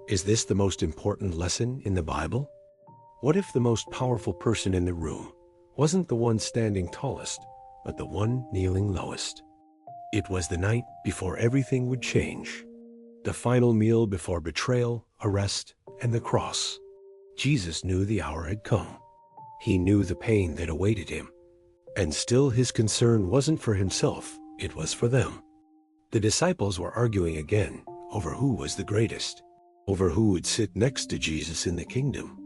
Is this the most important lesson in the Bible? What if the most powerful person in the room wasn't the one standing tallest, but the one kneeling lowest? It was the night before everything would change. The final meal before betrayal, arrest, and the cross. Jesus knew the hour had come. He knew the pain that awaited him. And still his concern wasn't for himself, it was for them. The disciples were arguing again over who was the greatest, over who would sit next to Jesus in the kingdom.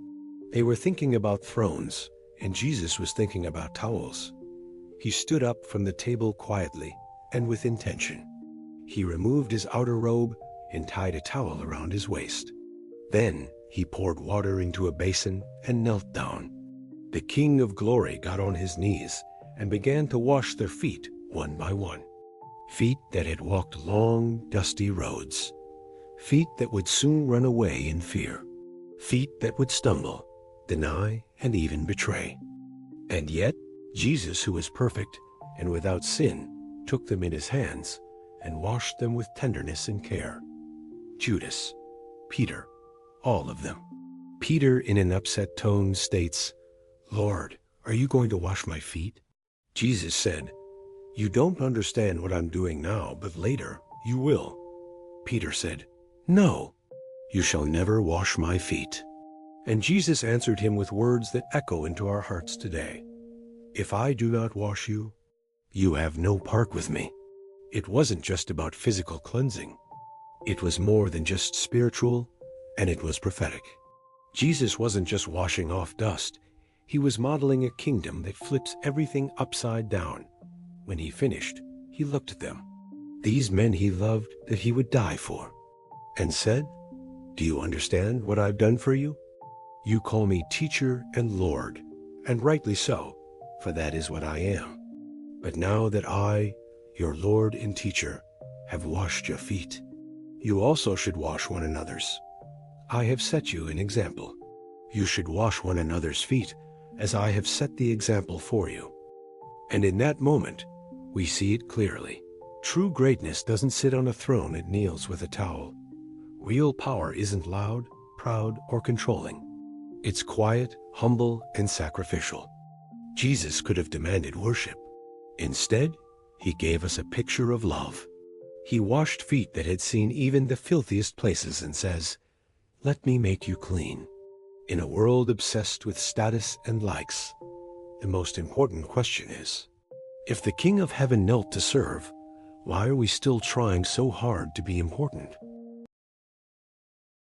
They were thinking about thrones, and Jesus was thinking about towels. He stood up from the table quietly and with intention. He removed his outer robe and tied a towel around his waist. Then he poured water into a basin and knelt down. The King of Glory got on his knees and began to wash their feet one by one. Feet that had walked long, dusty roads. Feet that would soon run away in fear. Feet that would stumble, deny, and even betray. And yet, Jesus, who was perfect and without sin, took them in his hands and washed them with tenderness and care. Judas, Peter, all of them. Peter, in an upset tone, states, "Lord, are you going to wash my feet?" Jesus said, "You don't understand what I'm doing now, but later you will." Peter said, "No, you shall never wash my feet." And Jesus answered him with words that echo into our hearts today. "If I do not wash you, you have no part with me." It wasn't just about physical cleansing. It was more than just spiritual, and it was prophetic. Jesus wasn't just washing off dust. He was modeling a kingdom that flips everything upside down. When he finished, he looked at them, these men he loved that he would die for, and said, "Do you understand what I've done for you? You call me teacher and Lord, and rightly so, for that is what I am. But now that I, your Lord and teacher, have washed your feet, you also should wash one another's. I have set you an example. You should wash one another's feet as I have set the example for you." And in that moment, we see it clearly. True greatness doesn't sit on a throne, it kneels with a towel. Real power isn't loud, proud, or controlling. It's quiet, humble, and sacrificial. Jesus could have demanded worship. Instead, he gave us a picture of love. He washed feet that had seen even the filthiest places and says, "Let me make you clean." In a world obsessed with status and likes, the most important question is, if the King of Heaven knelt to serve, why are we still trying so hard to be important?